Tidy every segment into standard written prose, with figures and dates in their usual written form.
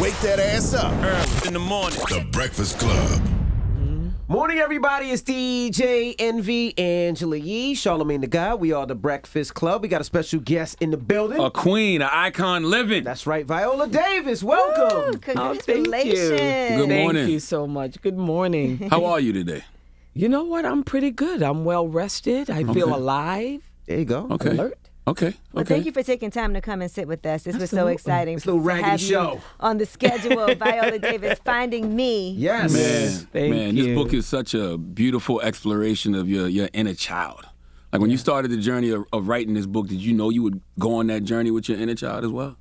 Wake that ass up. Early in the morning. The Breakfast Club. Morning, everybody. It's DJ Envy, Angela Yee, Charlamagne the Guy. We are the Breakfast Club. We got a special guest in the building. A queen, an icon living. That's right, Viola Davis. Welcome. Ooh, congratulations. Good morning. Thank you so much. Good morning. How are you today? You know what? I'm pretty good. I'm well rested. I feel alive, There you go. Okay. alert. Okay. Well, thank you for taking time to come and sit with us. This was so Absolutely. exciting. This little to raggedy have you show. on the schedule. Viola Davis, Finding Me. Yes. Thank This you. book is such a beautiful exploration of your inner child. Like when you started the journey of writing this book, did you know you would go on that journey with your inner child as well?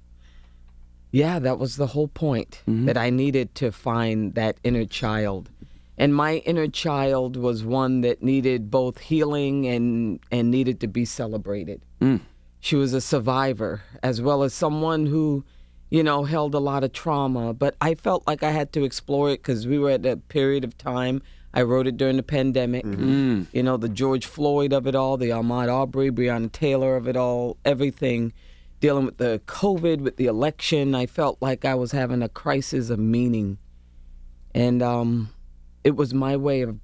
Yeah, that was the whole point, that I needed to find that inner child. And my inner child was one that needed both healing and needed to be celebrated. She was a survivor, as well as someone who, held a lot of trauma. But I felt like I had to explore it because we were at a period of time. I wrote it during the pandemic. The George Floyd of it all, the Ahmaud Arbery, Breonna Taylor of it all, everything. Dealing with the COVID, with the election, I felt like I was having a crisis of meaning. And it was my way of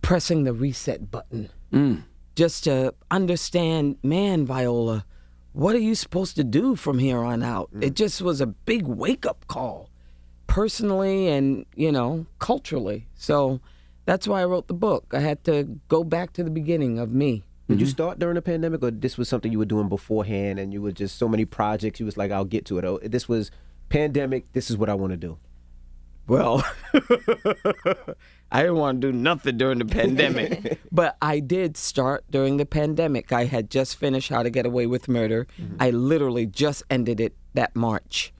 pressing the reset button. Just to understand, man, Viola, what are you supposed to do from here on out? It just was a big wake-up call, personally and, culturally. So that's why I wrote the book. I had to go back to the beginning of me. Did you start during the pandemic, or this was something you were doing beforehand and you were just so many projects, you was like, I'll get to it? Oh, this was pandemic, this is what I want to do. Well, I didn't want to do nothing during the pandemic, but I did start during the pandemic. I had just finished How to Get Away with Murder. I literally just ended it that March.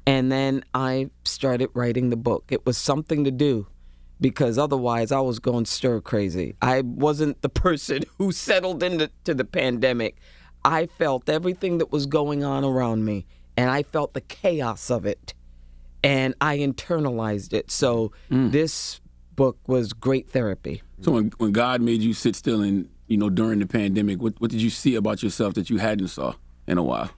And then I started writing the book. It was something to do because otherwise I was going stir crazy. I wasn't the person who settled into the pandemic. I felt everything that was going on around me, and I felt the chaos of it. And I internalized it. So this book was great therapy. So when God made you sit still and, during the pandemic, what did you see about yourself that you hadn't saw in a while?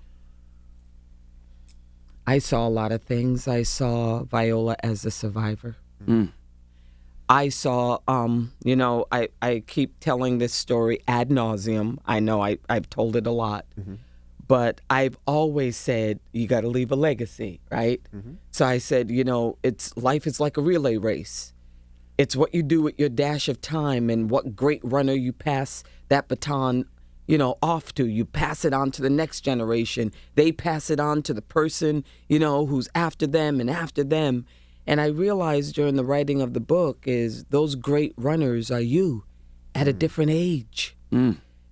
I saw a lot of things. I saw Viola as a survivor. I saw, I keep telling this story ad nauseum. I know I've told it a lot. But I've always said, you got to leave a legacy, right? So I said, life is like a relay race. It's what you do with your dash of time and what great runner you pass that baton, off to. You pass it on to the next generation. They pass it on to the person, who's after them and after them. And I realized during the writing of the book is those great runners are you at a different age.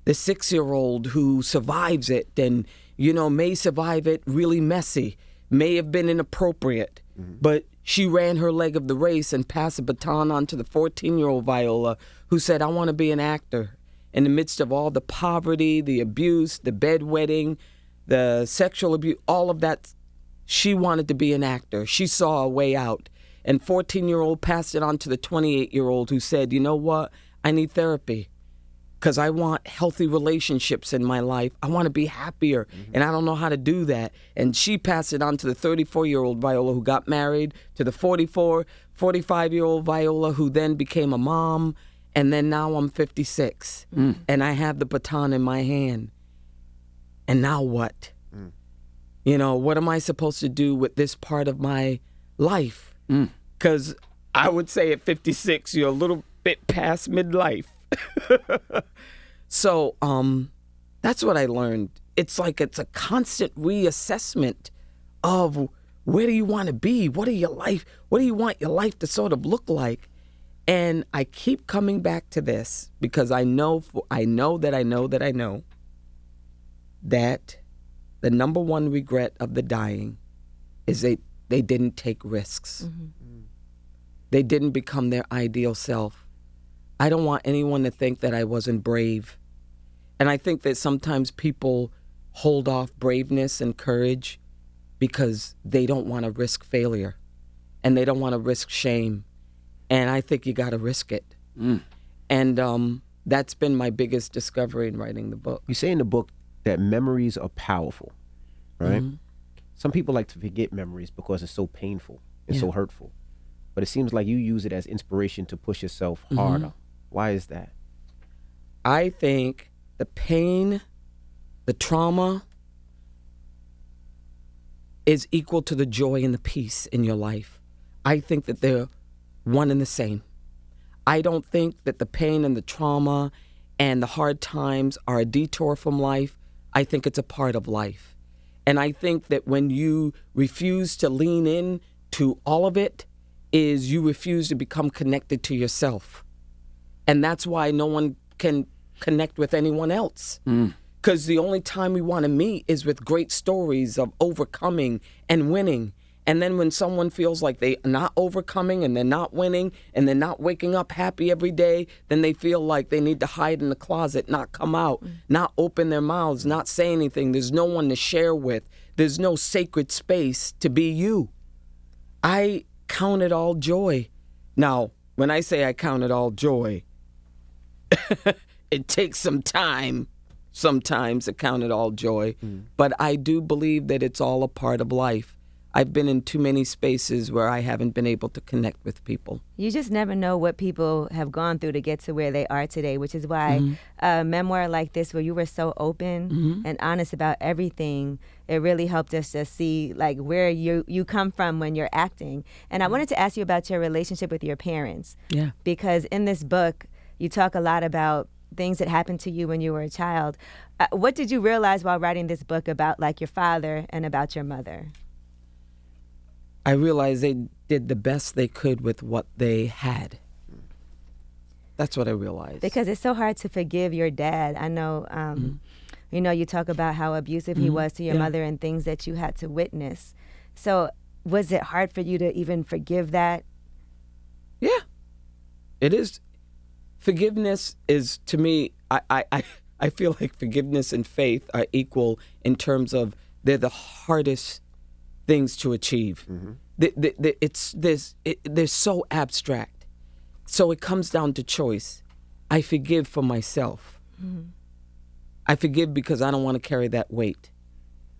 The 6-year-old who survives it and, may survive it really messy, may have been inappropriate, but she ran her leg of the race and passed the baton on to the 14-year-old Viola who said, I want to be an actor. In the midst of all the poverty, the abuse, the bedwetting, the sexual abuse, all of that, she wanted to be an actor. She saw a way out. And 14-year-old passed it on to the 28-year-old who said, you know what, I need therapy. Because I want healthy relationships in my life. I want to be happier, and I don't know how to do that. And she passed it on to the 34-year-old Viola who got married, to the 45-year-old Viola who then became a mom, and then now I'm 56, and I have the baton in my hand. And now what? What am I supposed to do with this part of my life? Because I would say at 56, you're a little bit past midlife. So that's what I learned. It's like it's a constant reassessment of where do you want to be? What do you want your life to sort of look like? And I keep coming back to this because I know that the number one regret of the dying is they didn't take risks. They didn't become their ideal self. I don't want anyone to think that I wasn't brave. And I think that sometimes people hold off braveness and courage because they don't want to risk failure and they don't want to risk shame. And I think you got to risk it. And that's been my biggest discovery in writing the book. You say in the book that memories are powerful, right? Some people like to forget memories because it's so painful and so hurtful. But it seems like you use it as inspiration to push yourself harder. Why is that? I think the pain, the trauma is equal to the joy and the peace in your life. I think that they're one and the same. I don't think that the pain and the trauma and the hard times are a detour from life. I think it's a part of life. And I think that when you refuse to lean in to all of it, is you refuse to become connected to yourself. And that's why no one can connect with anyone else. Because the only time we want to meet is with great stories of overcoming and winning. And then when someone feels like they're not overcoming and they're not winning and they're not waking up happy every day, then they feel like they need to hide in the closet, not come out, not open their mouths, not say anything. There's no one to share with. There's no sacred space to be you. I count it all joy. Now, when I say I count it all joy, it takes some time sometimes to count it all joy. But I do believe that it's all a part of life. I've been in too many spaces where I haven't been able to connect with people. You just never know what people have gone through to get to where they are today, which is why a memoir like this, where you were so open and honest about everything, it really helped us to see like where you come from when you're acting. And I wanted to ask you about your relationship with your parents. Yeah. Because in this book, you talk a lot about things that happened to you when you were a child. What did you realize while writing this book about like your father and about your mother? I realized they did the best they could with what they had. That's what I realized. Because it's so hard to forgive your dad. I know, you know, you talk about how abusive he was to your mother and things that you had to witness. So was it hard for you to even forgive that? Yeah, it is. Forgiveness is, to me, I feel like forgiveness and faith are equal in terms of they're the hardest things to achieve. They're so abstract. So it comes down to choice. I forgive for myself. I forgive because I don't want to carry that weight.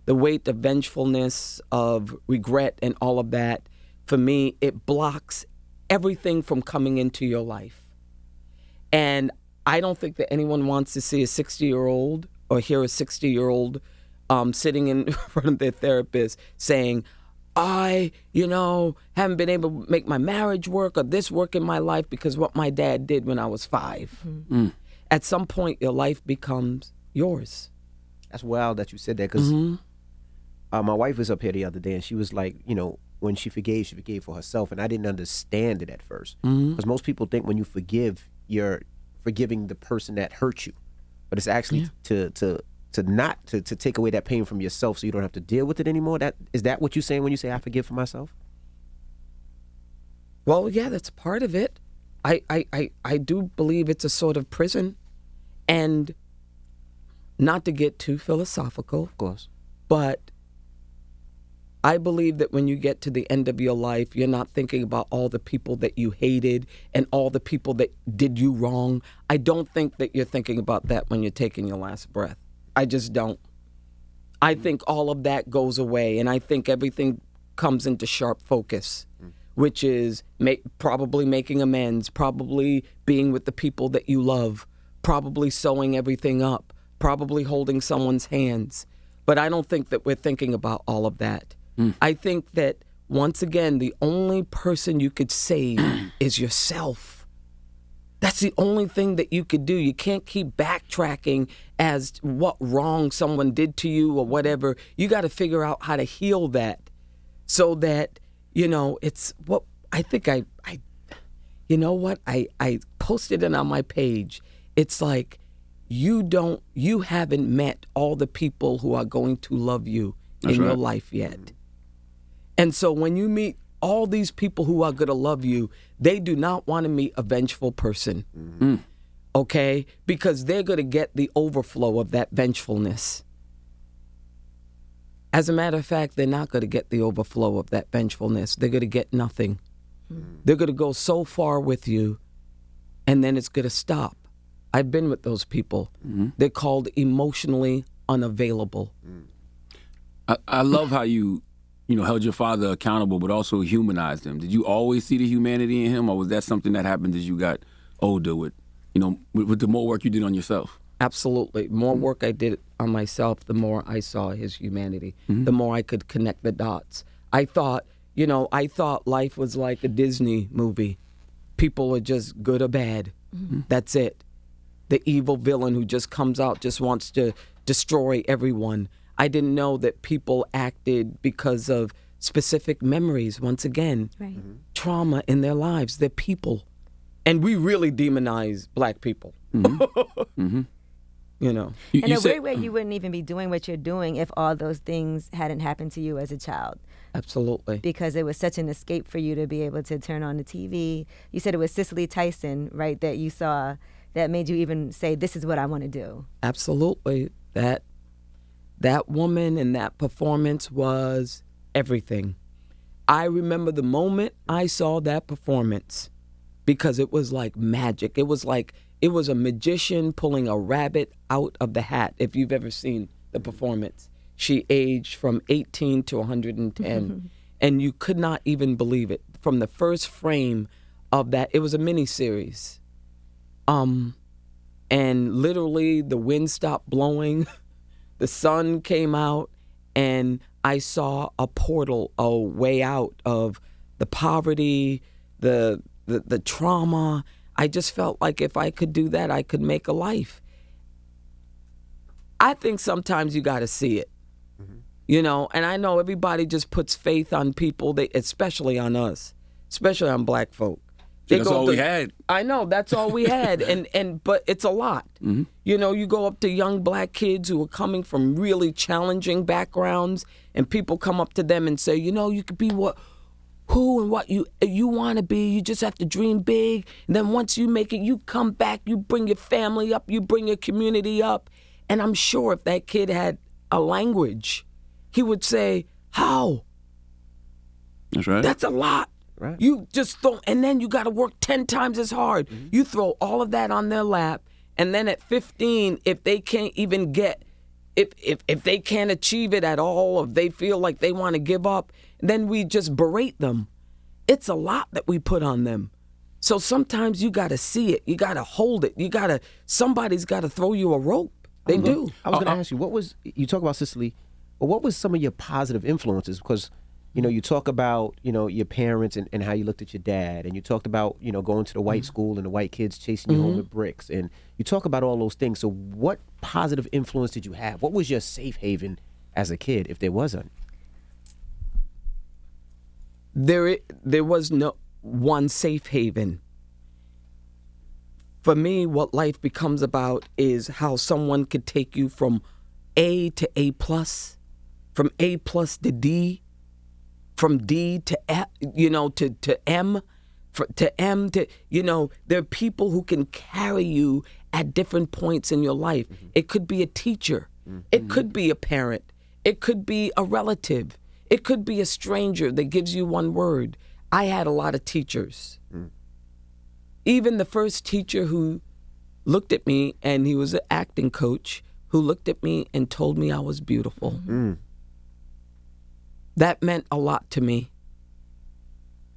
The weight of vengefulness, of regret, and all of that, for me, it blocks everything from coming into your life. And I don't think that anyone wants to see a 60-year-old or hear a 60-year-old sitting in front of their therapist saying, I, haven't been able to make my marriage work or this work in my life because what my dad did when I was 5. At some point, your life becomes yours. That's wild that you said that because my wife was up here the other day and she was like, when she forgave for herself. And I didn't understand it at first. Because most people think when you forgive, you're forgiving the person that hurt you. But it's actually to take away that pain from yourself so you don't have to deal with it anymore. Is that what you're saying when you say I forgive for myself? Well, yeah, that's part of it. I do believe it's a sort of prison. And not to get too philosophical, Of course. but I believe that when you get to the end of your life, you're not thinking about all the people that you hated and all the people that did you wrong. I don't think that you're thinking about that when you're taking your last breath. I just don't. I think all of that goes away, and I think everything comes into sharp focus, which is probably making amends, probably being with the people that you love, probably sewing everything up, probably holding someone's hands. But I don't think that we're thinking about all of that. I think that, once again, the only person you could save is yourself. That's the only thing that you could do. You can't keep backtracking as what wrong someone did to you or whatever. You got to figure out how to heal that so that, it's what I think I posted it on my page. It's like you haven't met all the people who are going to love you in your life yet. And so when you meet all these people who are going to love you, they do not want to meet a vengeful person, okay? Because they're going to get the overflow of that vengefulness. As a matter of fact, they're not going to get the overflow of that vengefulness. They're going to get nothing. They're going to go so far with you, and then it's going to stop. I've been with those people. They're called emotionally unavailable. I love how you held your father accountable, but also humanized him. Did you always see the humanity in him, or was that something that happened as you got older with the more work you did on yourself? Absolutely. More work I did on myself, the more I saw his humanity, the more I could connect the dots. I thought life was like a Disney movie. People are just good or bad. That's it. The evil villain who just comes out, just wants to destroy everyone. I didn't know that people acted because of specific memories, once again, trauma in their lives. They're people. And we really demonize black people. In a weird way, you wouldn't even be doing what you're doing if all those things hadn't happened to you as a child. Absolutely. Because it was such an escape for you to be able to turn on the TV. You said it was Cicely Tyson, right, that you saw that made you even say, this is what I want to do. Absolutely. That woman and that performance was everything. I remember the moment I saw that performance because it was like magic. It was a magician pulling a rabbit out of the hat, if you've ever seen the performance. She aged from 18 to 110, and you could not even believe it. From the first frame of that, it was a miniseries. And literally the wind stopped blowing, the sun came out, and I saw a portal, a way out of the poverty, the trauma. I just felt like if I could do that, I could make a life. I think sometimes you got to see it, and I know everybody just puts faith on people, especially on us, especially on black folk. That's all we had. I know, that's all we had, but it's a lot. You go up to young black kids who are coming from really challenging backgrounds, and people come up to them and say, you could be who and what you want to be. You just have to dream big. And then once you make it, you come back, you bring your family up, you bring your community up. And I'm sure if that kid had a language, he would say, how? That's right. That's a lot. Right. You just and then you got to work 10 times as hard. You throw all of that on their lap, and then at 15, if they can't even if they can't achieve it at all, if they feel like they want to give up, then we just berate them. It's a lot that we put on them. So sometimes you got to see it. You got to hold it. Somebody's got to throw you a rope. They do. I was going to ask you, you talk about Cicely, but what was some of your positive influences? Because, you talk about, your parents and how you looked at your dad, and you talked about, going to the white school and the white kids chasing you home with bricks, and you talk about all those things. So what positive influence did you have? What was your safe haven as a kid, if there was one? There was no one safe haven. For me, what life becomes about is how someone could take you from A to A+, from A+ to D, from D to F, to M, to M to, there are people who can carry you at different points in your life. It could be a teacher. It could be a parent. It could be a relative. It could be a stranger that gives you one word. I had a lot of teachers. Even the first teacher who looked at me, and he was an acting coach, who looked at me and told me I was beautiful. That meant a lot to me.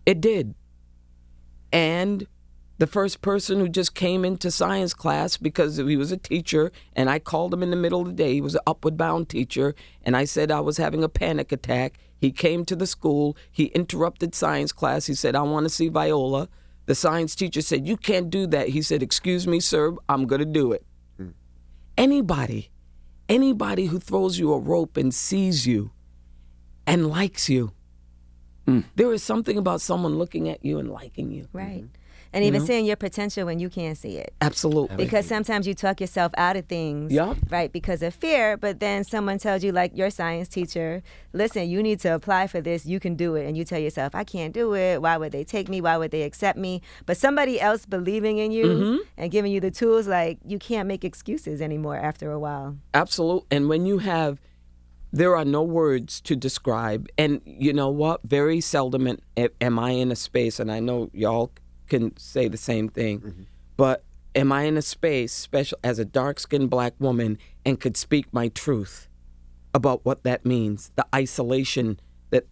It did. And the first person who just came into science class because he was a teacher, and I called him in the middle of the day. He was an upward bound teacher, and I said I was having a panic attack. He came to the school. He interrupted science class. He said, I want to see Viola. The science teacher said, you can't do that. He said, excuse me, sir, I'm going to do it. Anybody who throws you a rope and sees you and likes you. There is something about someone looking at you and liking you. Right. And even seeing your potential when you can't see it. Absolutely. Because sometimes you talk yourself out of things, right, because of fear, but then someone tells you, like your science teacher, listen, you need to apply for this, you can do it. And you tell yourself, I can't do it. Why would they take me? Why would they accept me? But somebody else believing in you and giving you the tools, like you can't make excuses anymore after a while. Absolutely. And when you have, there are no words to describe. And you know what? Very seldom am I in a space, and I know y'all can say the same thing, but am I in a space, special as a dark-skinned black woman, and could speak my truth about what that means, the isolation that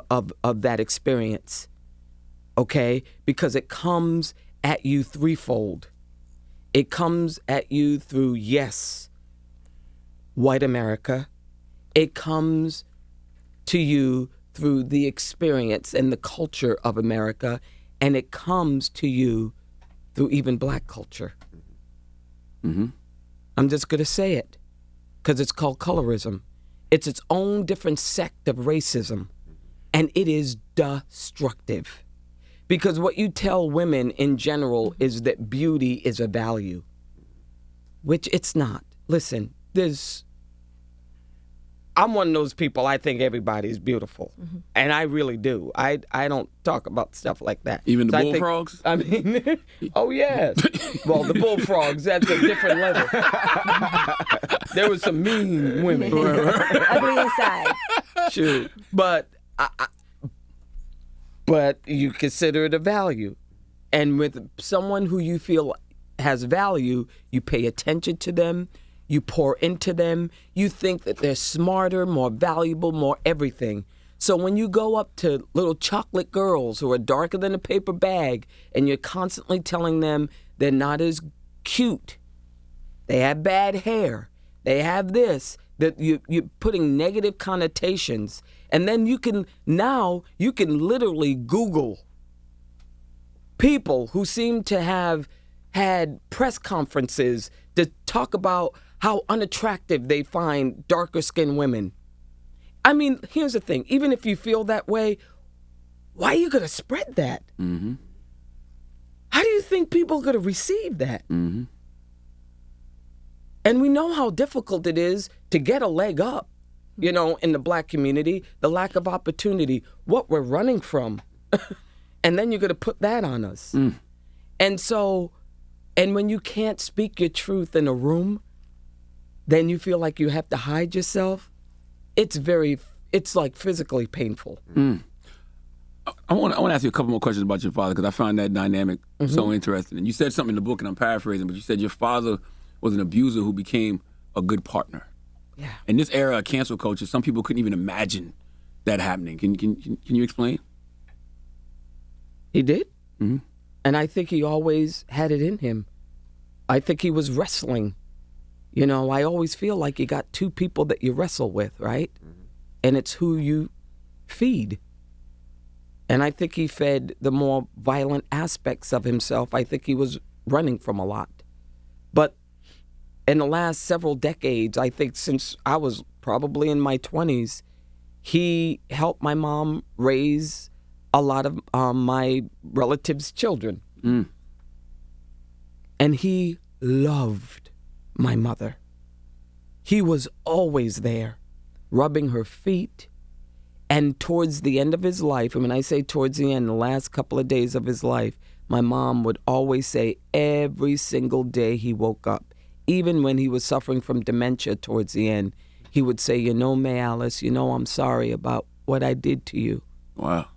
of that experience, okay? Because it comes at you threefold. It comes at you through, yes, white America. It comes to you through the experience and the culture of America, and it comes to you through even black culture. Mm-hmm. I'm just going to say it because it's called colorism. It's its own different sect of racism, and it is destructive. Because what you tell women in general is that beauty is a value, which it's not. Listen, I'm one of those people, I think everybody's beautiful. Mm-hmm. And I really do. I don't talk about stuff like that. Even the bullfrogs? I mean, oh, yes. Well, the bullfrogs, that's a different level. There was some mean women. Ugly inside. Sure. But you consider it a value. And with someone who you feel has value, you pay attention to them. You pour into them. You think that they're smarter, more valuable, more everything. So when you go up to little chocolate girls who are darker than a paper bag and you're constantly telling them they're not as cute, they have bad hair, they have this, that you're putting negative connotations. And then you can literally Google people who seem to have had press conferences to talk about how unattractive they find darker skinned women. I mean, here's the thing. Even if you feel that way, why are you going to spread that? Mm-hmm. How do you think people are going to receive that? Mm-hmm. And we know how difficult it is to get a leg up, in the black community, the lack of opportunity, what we're running from. And then you're going to put that on us. Mm. And when you can't speak your truth in a room, then you feel like you have to hide yourself. It's like physically painful. Mm. I want to ask you a couple more questions about your father because I find that dynamic so interesting. And you said something in the book, and I'm paraphrasing, but you said your father was an abuser who became a good partner. Yeah. In this era of cancel culture, some people couldn't even imagine that happening. Can you explain? He did. Mm-hmm. And I think he always had it in him. I think he was wrestling. I always feel like you got two people that you wrestle with, right? Mm-hmm. And it's who you feed. And I think he fed the more violent aspects of himself. I think he was running from a lot. But in the last several decades, I think since I was probably in my 20s, he helped my mom raise a lot of my relatives' children. Mm. And he loved my mother. He was always there, rubbing her feet. And towards the end of his life, and when I say towards the end, the last couple of days of his life, my mom would always say every single day he woke up, even when he was suffering from dementia towards the end, he would say, May Alice, I'm sorry about what I did to you. Wow.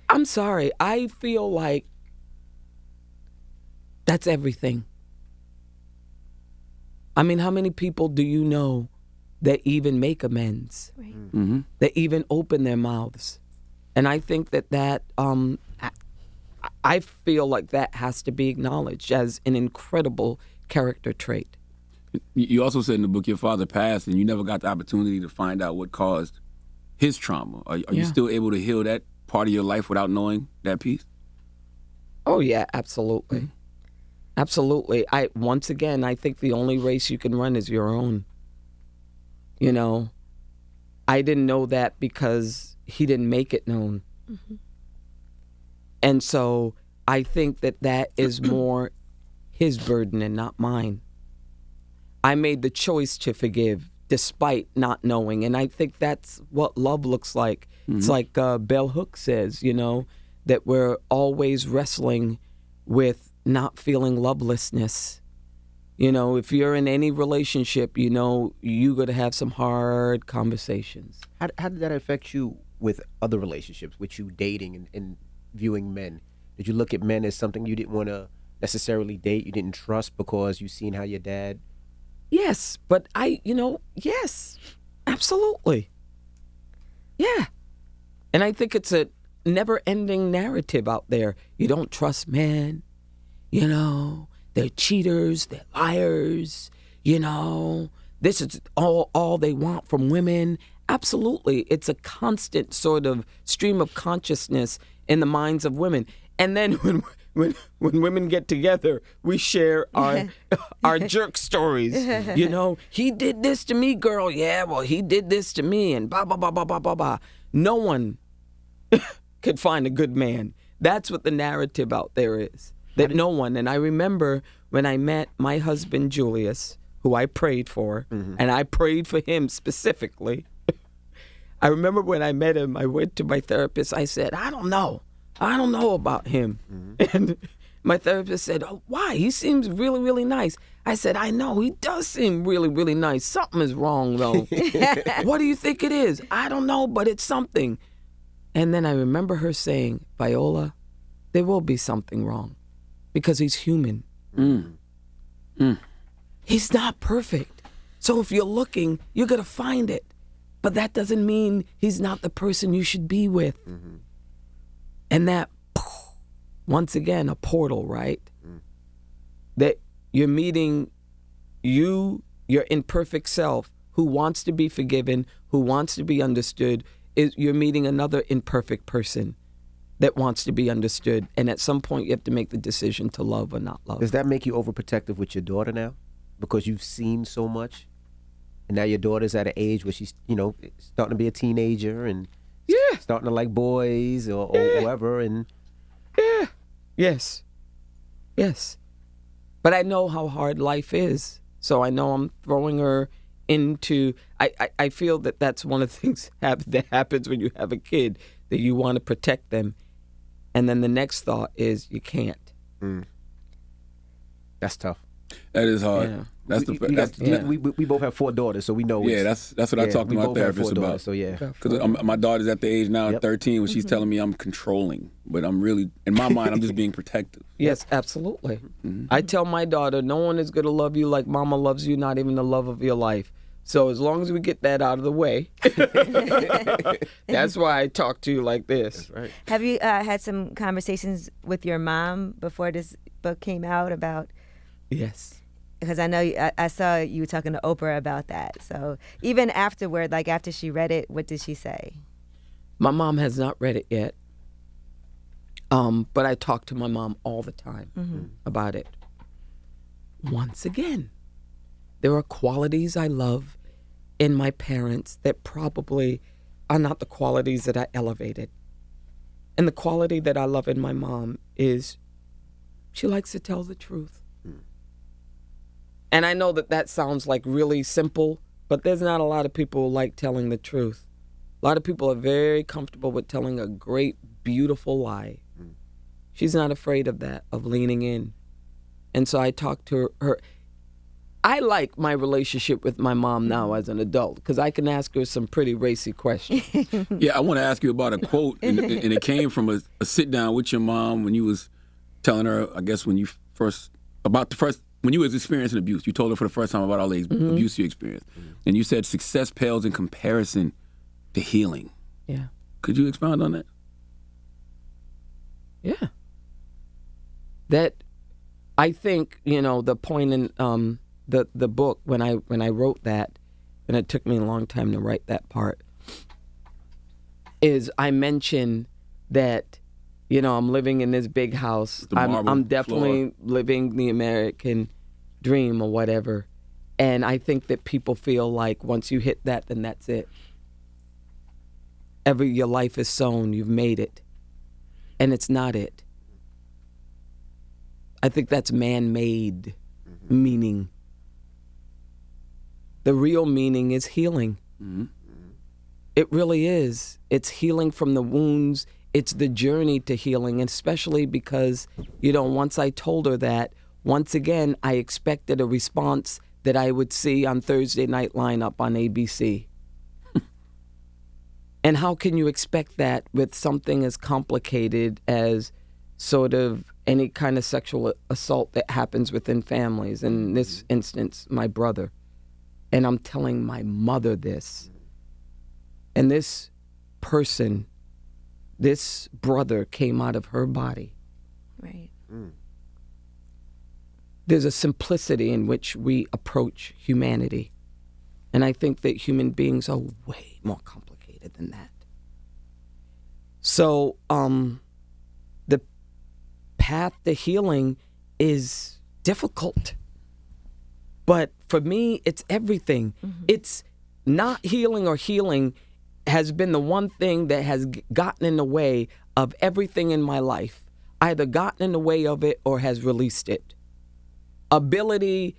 I'm sorry. I feel like that's everything. I mean, how many people do you know that even make amends, right. Mm-hmm. that even open their mouths? And I think that I feel like that has to be acknowledged as an incredible character trait. You also said in the book your father passed and you never got the opportunity to find out what caused his trauma. Are you still able to heal that part of your life without knowing that piece? Oh, yeah, absolutely. Mm-hmm. Absolutely. Once again, I think the only race you can run is your own. I didn't know that because he didn't make it known. Mm-hmm. And so I think that is more his burden and not mine. I made the choice to forgive despite not knowing. And I think that's what love looks like. Mm-hmm. It's like Bell Hooks says, that we're always wrestling with not feeling lovelessness. If you're in any relationship, you're going to have some hard conversations. How did that affect you with other relationships, with you dating and viewing men? Did you look at men as something you didn't want to necessarily date, you didn't trust because you seen how your dad? Yes, but yes, absolutely. Yeah. And I think it's a never-ending narrative out there. You don't trust men, you know, they're cheaters, they're liars, you know, this is all they want from women. Absolutely. It's a constant sort of stream of consciousness in the minds of women. And then when women get together, we share our jerk stories. You know, he did this to me, girl. Yeah, well, he did this to me, and blah, blah, blah, blah, blah, blah, blah. No one could find a good man. That's what the narrative out there is, that no one. And I remember when I met my husband, Julius, who I prayed for, and I prayed for him specifically. I remember when I met him, I went to my therapist. I said, I don't know about him. And my therapist said, oh, why? He seems really, really nice. I said, I know, he does seem really, really nice. Something is wrong, though. What do you think it is? I don't know, but it's something. And then I remember her saying, Viola, there will be something wrong because he's human. He's not perfect. So if you're looking, you're going to find it. But that doesn't mean he's not the person you should be with. And that, once again, a portal, right? That you're meeting your imperfect self who wants to be forgiven, who wants to be understood. You're meeting another imperfect person that wants to be understood. And at some point, you have to make the decision to love or not love. Does that make you overprotective with your daughter now? Because you've seen so much? And now your daughter's at an age where she's, you know, starting to be a teenager and starting to like boys or whoever. And Yes. But I know how hard life is. So I know I'm throwing her into, I feel that that's one of the things that happens when you have a kid, that you want to protect them. And then the next thought is you can't. That's tough. That is hard. Yeah. We both have 4 daughters, so we know. Yeah, that's what I talk to my therapist about. Daughters, so yeah, because my daughter's at the age now, 13, when she's telling me I'm controlling, but I'm really, in my mind, I'm just being protective. Yes, absolutely. I tell my daughter, no one is going to love you like mama loves you, not even the love of your life. So as long as we get that out of the way, that's why I talk to you like this. That's right. Have you had some conversations with your mom before this book came out about? Yes. Because I know I saw you talking to Oprah about that. So even afterward, like after she read it, what did she say? My mom has not read it yet. But I talk to my mom all the time about it. Once again, there are qualities I love in my parents that probably are not the qualities that I elevated. And the quality that I love in my mom is she likes to tell the truth. And I know that sounds like really simple, but there's not a lot of people who like telling the truth. A lot of people are very comfortable with telling a great, beautiful lie. She's not afraid of that, of leaning in. And so I talk to her. I like my relationship with my mom now as an adult because I can ask her some pretty racy questions. Yeah, I want to ask you about a quote, and it came from a sit down with your mom when you was telling her, I guess when you when you was experiencing abuse. You told her for the first time about all the abuse you experienced. And you said success pales in comparison to healing. Yeah. Could you expound on that? Yeah. That, I think, the point in the book, when I wrote that, and it took me a long time to write that part, is I mentioned that, I'm living in this big house. I'm definitely living the American dream or whatever. And I think that people feel like once you hit that, then that's it. Your life is sown, you've made it. And it's not it. I think that's man-made meaning. The real meaning is healing. It really is. It's healing from the wounds. It's the journey to healing, and especially because, once I told her that, once again, I expected a response that I would see on Thursday night lineup on ABC. And how can you expect that with something as complicated as sort of any kind of sexual assault that happens within families? In this instance, my brother. And I'm telling my mother this. And this person this brother came out of her body. Right. There's a simplicity in which we approach humanity. And I think that human beings are way more complicated than that. So the path to healing is difficult. But for me, it's everything. It's not healing or healing has been the one thing that has gotten in the way of everything in my life. Either gotten in the way of it or has released it. Ability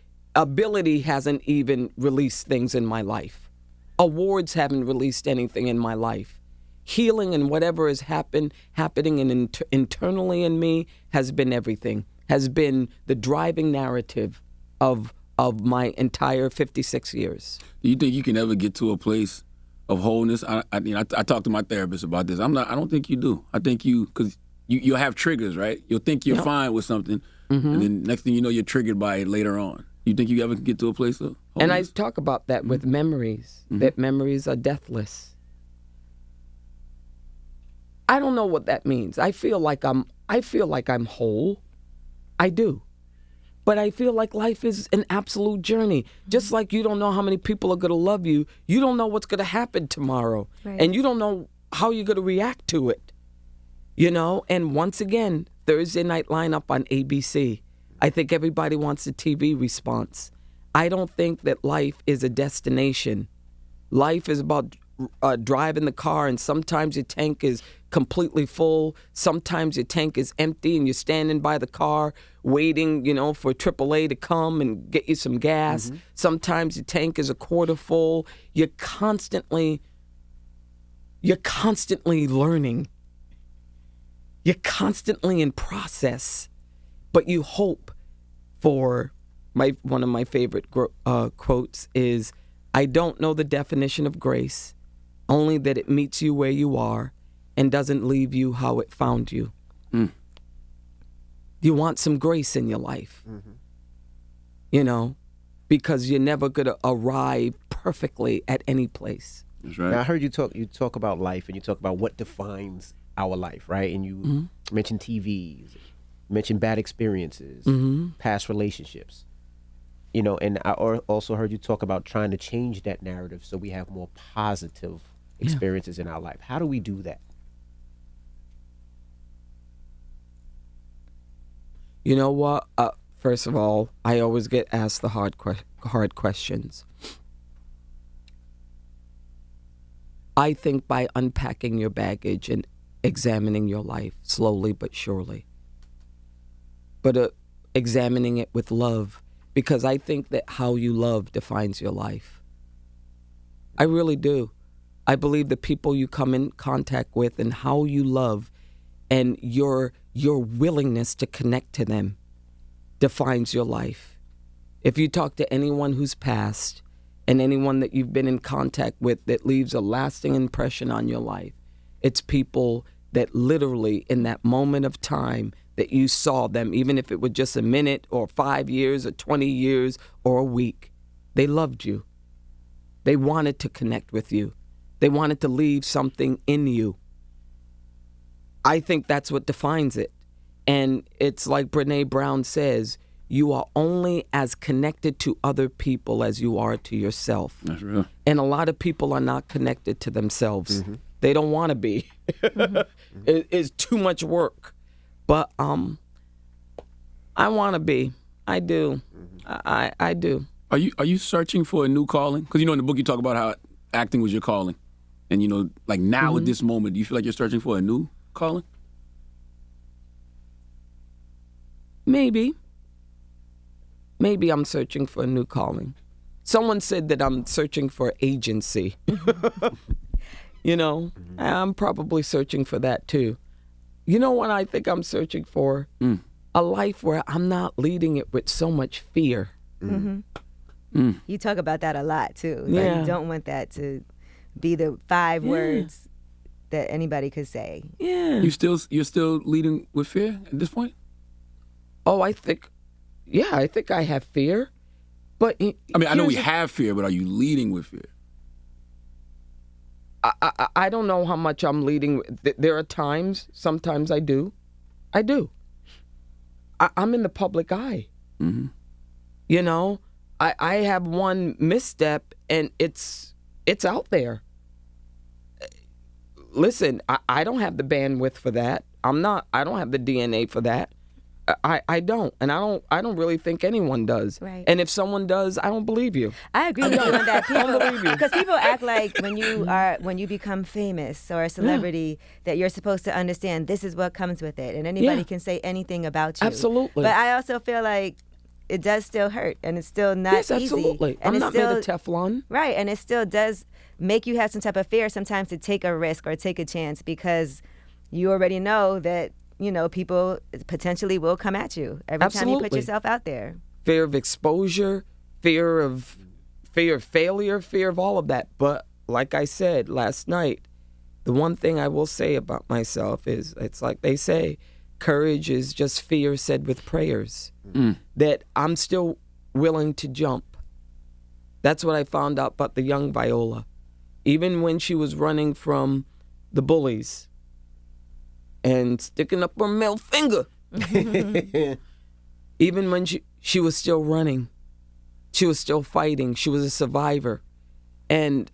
hasn't even released things in my life. Awards haven't released anything in my life. Healing and whatever is happening internally in me has been everything, has been the driving narrative of my entire 56 years. Do you think you can ever get to a place of wholeness? I talked to my therapist about this. I don't think you do. I think because you'll have triggers, right? You'll think you're fine with something, and then next thing you know, you're triggered by it later on. You think you ever can get to a place of wholeness? And I talk about that with memories, that memories are deathless. I don't know what that means. I feel like I'm whole. I do. But I feel like life is an absolute journey. Just like you don't know how many people are going to love you, you don't know what's going to happen tomorrow. Right. And you don't know how you're going to react to it. You know, and once again, Thursday night lineup on ABC. I think everybody wants a TV response. I don't think that life is a destination. Life is about driving the car, and sometimes your tank is completely full. Sometimes your tank is empty, and you're standing by the car waiting, for AAA to come and get you some gas. Sometimes your tank is a quarter full. You're constantly learning. You're constantly in process, but you hope for one of my favorite quotes is, I don't know the definition of grace, only that it meets you where you are and doesn't leave you how it found you. You want some grace in your life, because you're never going to arrive perfectly at any place. That's right. Now, I heard you talk about life, and you talk about what defines our life, right? And you mentioned TVs, mentioned bad experiences, past relationships, and I also heard you talk about trying to change that narrative so we have more positive experiences in our life. How do we do that? You know what? First of all, I always get asked the hard questions. I think by unpacking your baggage and examining your life slowly but surely, but examining it with love, because I think that how you love defines your life. I really do. I believe the people you come in contact with and how you love and your willingness to connect to them defines your life. If you talk to anyone who's passed and anyone that you've been in contact with that leaves a lasting impression on your life, it's people that literally in that moment of time that you saw them, even if it was just a minute or 5 years or 20 years or a week, they loved you. They wanted to connect with you. They wanted to leave something in you. I think that's what defines it. And it's like Brené Brown says, you are only as connected to other people as you are to yourself. That's real. And a lot of people are not connected to themselves. They don't want to be. It's too much work. But I want to be. I do. I do. Are you searching for a new calling? Because in the book you talk about how acting was your calling. And like now at this moment, do you feel like you're searching for a new calling? Maybe I'm searching for a new calling. Someone said that I'm searching for agency. I'm probably searching for that too. You know what I think I'm searching for? A life where I'm not leading it with so much fear. You talk about that a lot too. Yeah. Like, you don't want that to be the 5 words that anybody could say. Yeah. You're still leading with fear at this point? Oh, I think I have fear. But I know we have fear, but are you leading with fear? I don't know how much I'm leading. There are times, sometimes I do. I'm in the public eye. Mm-hmm. You know, I have one misstep and it's out there. Listen, I don't have the bandwidth for that. I don't have the DNA for that. I don't, and I don't really think anyone does. Right. And if someone does, I don't believe you. I agree with you on that. I don't believe you. Because people act like when you become famous or a celebrity that you're supposed to understand this is what comes with it, and anybody can say anything about you. Absolutely. But I also feel like it does still hurt, and it's still not Yes, easy. absolutely. And I'm not made of Teflon. Right, and it still does make you have some type of fear sometimes to take a risk or take a chance because you already know that, you know, people potentially will come at you every time you put yourself out there. Fear of exposure, fear of failure, fear of all of that. But like I said last night, the one thing I will say about myself is it's like they say, courage is just fear said with prayers. That I'm still willing to jump. That's what I found out about the young Viola. Even when she was running from the bullies and sticking up her middle finger. Even when she was still running, she was still fighting, she was a survivor. And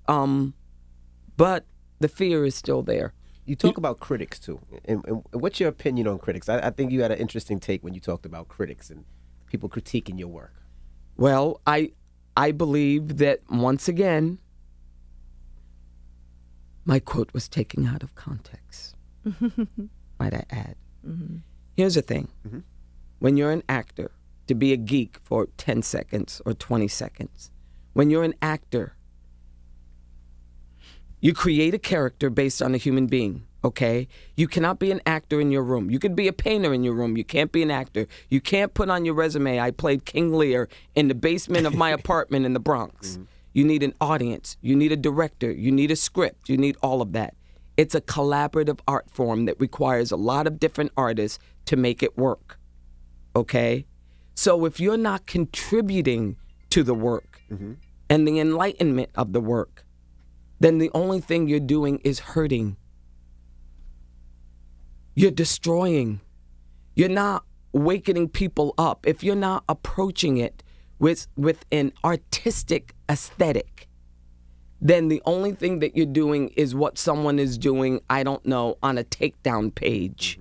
but the fear is still there. You talk about critics too, and what's your opinion on critics? I think you had an interesting take when you talked about critics and people critiquing your work. Well, I believe that once again, my quote was taken out of context. Might I add? Mm-hmm. Here's the thing. Mm-hmm. When you're an actor, to be a geek for 10 seconds or 20 seconds, when you're an actor, you create a character based on a human being, okay? You cannot be an actor in your room. You could be a painter in your room. You can't be an actor. You can't put on your resume, I played King Lear in the basement of my apartment in the Bronx. Mm-hmm. You need an audience. You need a director. You need a script. You need all of that. It's a collaborative art form that requires a lot of different artists to make it work, okay? So if you're not contributing to the work and the enlightenment of the work, then the only thing you're doing is hurting. You're destroying. You're not wakening people up. If you're not approaching it with an artistic aesthetic, then the only thing that you're doing is what someone is doing, I don't know, on a takedown page.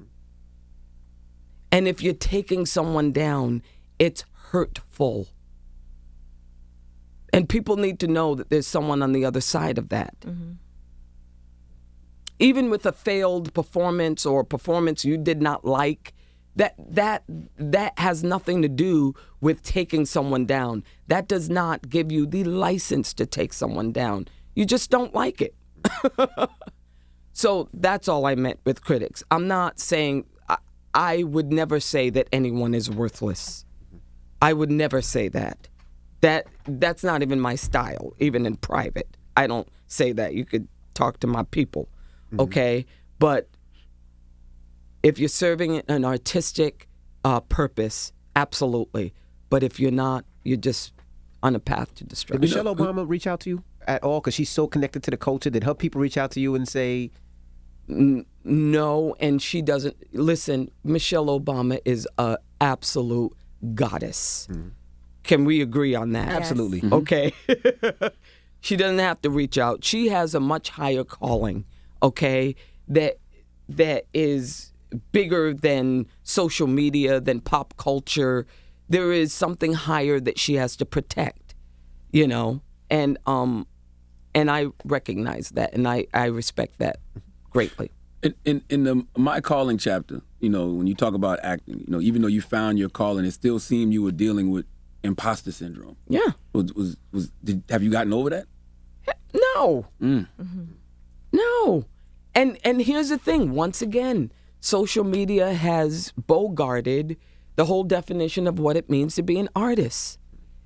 And if you're taking someone down, it's hurtful. And people need to know that there's someone on the other side of that. Mm-hmm. Even with a failed performance or a performance you did not like, that has nothing to do with taking someone down. That does not give you the license to take someone down. You just don't like it. So that's all I meant with critics. I'm not saying, I would never say that anyone is worthless. I would never say that. That's not even my style, even in private. I don't say that. You could talk to my people, okay? But if you're serving an artistic purpose, absolutely. But if you're not, you're just on a path to destruction. Did Michelle Obama reach out to you at all? Because she's so connected to the culture. Did her people reach out to you and say... No, and she doesn't. Listen, Michelle Obama is an absolute goddess. Can we agree on that? Yes. Absolutely. Okay. She doesn't have to reach out. She has a much higher calling, okay, that is bigger than social media, than pop culture. There is something higher that she has to protect, you know, and I recognize that, and I respect that greatly. In the My Calling chapter, you know, when you talk about acting, you know, even though you found your calling, it still seemed you were dealing with imposter syndrome. Yeah. Have you gotten over that? No. No. And here's the thing. Once again, social media has bogarted the whole definition of what it means to be an artist.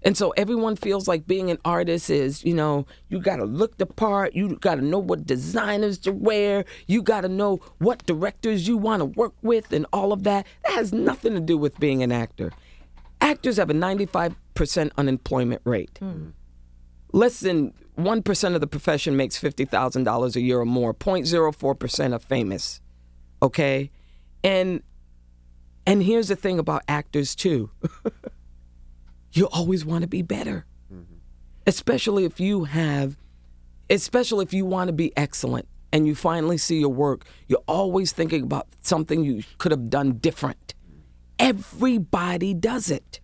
And so everyone feels like being an artist is, you know, you got to look the part. You got to know what designers to wear. You got to know what directors you want to work with and all of that. That has nothing to do with being an actor. Actors have a 95% unemployment rate. less than 1% of the profession makes $50,000 a year or more. 0.04% are famous. Okay? And here's the thing about actors too. You always want to be better. Especially if you want to be excellent and you finally see your work, you're always thinking about something you could have done different. Everybody does it.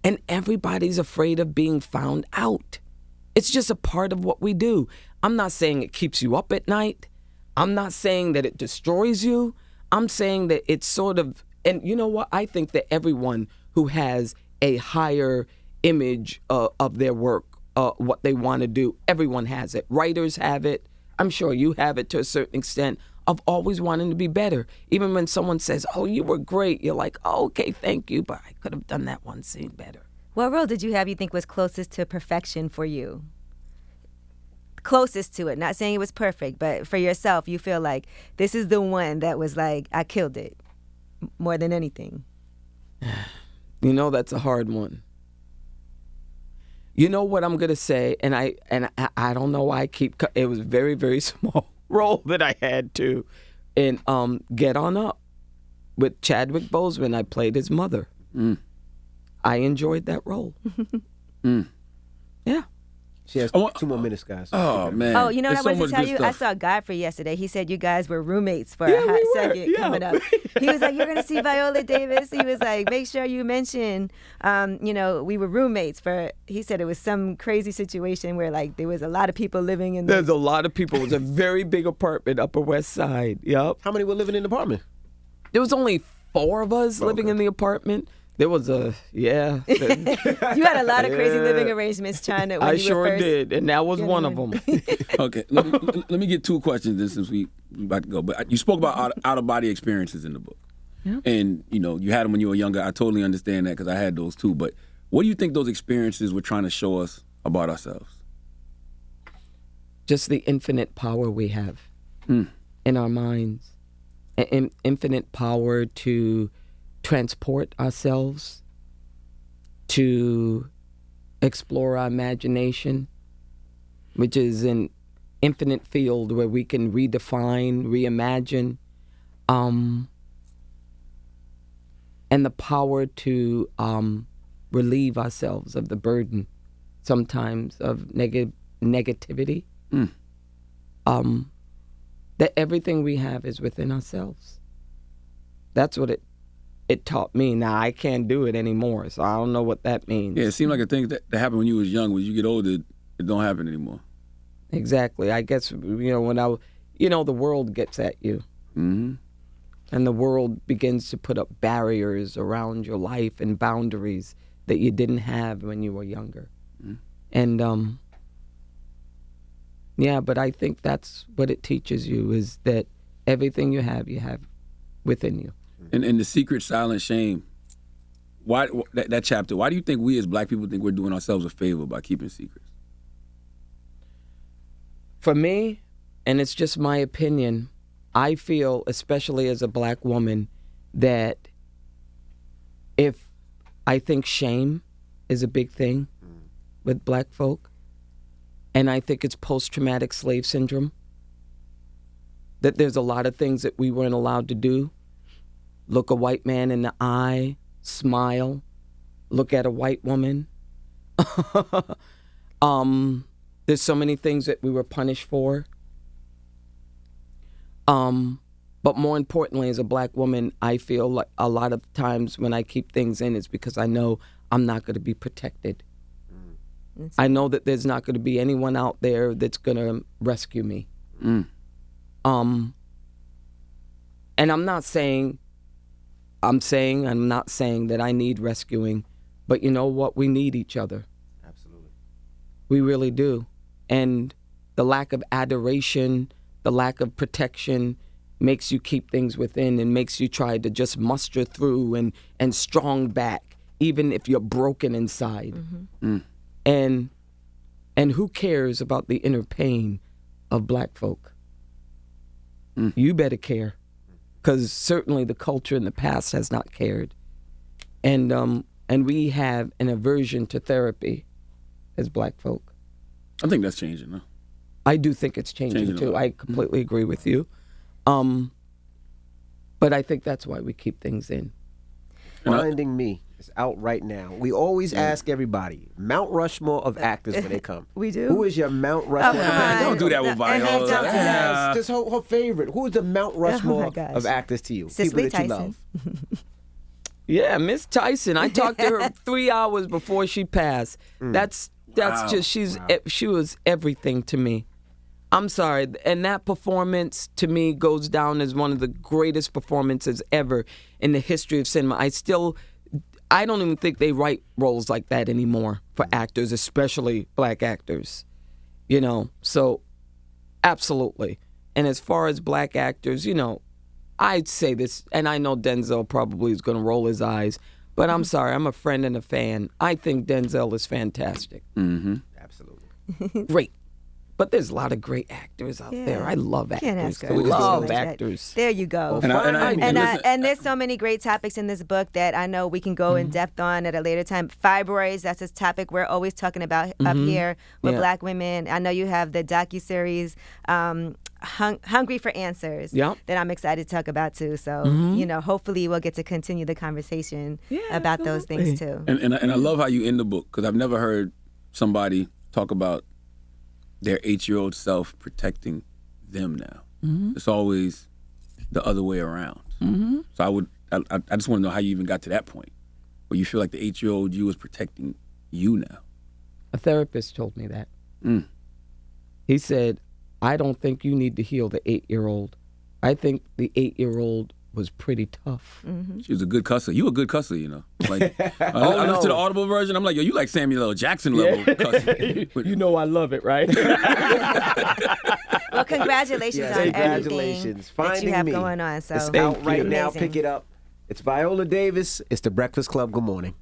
And everybody's afraid of being found out. It's just a part of what we do. I'm not saying it keeps you up at night. I'm not saying that it destroys you. I'm saying that it's sort of, and you know what? I think that everyone who has a higher image of their work, what they want to do, everyone has it. Writers have it. I'm sure you have it to a certain extent, of always wanting to be better. Even when someone says, oh, you were great, you're like, oh, okay, thank you, but I could have done that one scene better. What role did you have you think was closest to perfection for you? Closest to it. Not saying it was perfect, but for yourself, you feel like this is the one that was like, I killed it more than anything. You know, that's a hard one. You know what I'm going to say, and I don't know why it was a very, very small role that I had to in Get On Up with Chadwick Boseman. I played his mother. I enjoyed that role. Yeah. She has 2 more minutes, guys. Oh, man. Oh, you know what I There's wanted to so tell much you? good I stuff. saw Godfrey yesterday. He said you guys were roommates for a hot second coming up. He was like, you're going to see Viola Davis. He was like, make sure you mention, we were roommates for, he said it was some crazy situation where like there was a lot of people living in There's a lot of people. It was a very big apartment, Upper West Side. Yep. How many were living in the apartment? There was only 4 of us living in the apartment. There was You had a lot of crazy living arrangements trying to. When I you sure were first did, and that was one of them. Okay, let me get 2 questions then, since we about to go. But you spoke about out of body experiences in the book, and you had them when you were younger. I totally understand that because I had those too. But what do you think those experiences were trying to show us about ourselves? Just the infinite power we have in our minds, infinite power to transport ourselves, to explore our imagination, which is an infinite field where we can redefine, reimagine, and the power to relieve ourselves of the burden sometimes of negativity. That everything we have is within ourselves. That's what it taught me. Now, I can't do it anymore, so I don't know what that means. Yeah, it seemed like a thing that happened when you was young. When you get older, it don't happen anymore. Exactly. I guess, when the world gets at you. Mm-hmm. And the world begins to put up barriers around your life and boundaries that you didn't have when you were younger. Mm-hmm. And, but I think that's what it teaches you, is that everything you have within you. And the secret silent shame, why that chapter, why do you think we as black people think we're doing ourselves a favor by keeping secrets? For me, and it's just my opinion, I feel, especially as a black woman, that I think shame is a big thing with black folk, and I think it's post-traumatic slave syndrome, that there's a lot of things that we weren't allowed to do. Look a white man in the eye, smile, look at a white woman. There's so many things that we were punished for. But more importantly, as a black woman, I feel like a lot of times when I keep things in, it's because I know I'm not going to be protected. I know that there's not going to be anyone out there that's going to rescue me. And I'm not saying that I need rescuing, but you know what? We need each other. Absolutely. We really do. And the lack of adoration, the lack of protection makes you keep things within and makes you try to just muster through and strong back, even if you're broken inside. And who cares about the inner pain of black folk? You better care. Because certainly the culture in the past has not cared. And we have an aversion to therapy as black folk. I think that's changing, though. I do think it's changing a too. lot. I completely agree with you. But I think that's why we keep things in. Finding Me is out right now. We always ask everybody, Mount Rushmore of actors when they come. We do? Who is your Mount Rushmore? Don't do that with Viola. Yes, just her favorite. Who is the Mount Rushmore gosh. of actors to you? Cicely People that you Tyson. love. Yeah, Miss Tyson. I talked to her 3 hours before she passed. That's just she was everything to me. I'm sorry, and that performance to me goes down as one of the greatest performances ever in the history of cinema. I don't even think they write roles like that anymore for actors, especially black actors. You know, so absolutely. And as far as black actors, you know, I'd say this, and I know Denzel probably is going to roll his eyes, but I'm sorry, I'm a friend and a fan. I think Denzel is fantastic. Mm-hmm. Absolutely. Great. But there's a lot of great actors out there. I love actors. Can't ask her. I love actors. There you go. And There's so many great topics in this book that I know we can go in depth on at a later time. Fibroids, that's a topic we're always talking about up here with black women. I know you have the docuseries Hungry for Answers that I'm excited to talk about too. So, you know, hopefully we'll get to continue the conversation about those things too. And I love how you end the book, because I've never heard somebody talk about their 8-year-old self protecting them now. It's always the other way around. So I just want to know how you even got to that point where you feel like the 8-year-old you is protecting you now. A therapist told me that. He said, I don't think you need to heal the 8-year-old. I think the 8-year-old was pretty tough. She was a good cusser. You a good cusser, you know. Like I listened to the Audible version. I'm like, yo, you like Samuel L. Jackson level cussing. You know I love it, right? Well, congratulations on everything that you have going on. So It's out right now. Amazing. Pick it up. It's Viola Davis. It's The Breakfast Club. Good morning.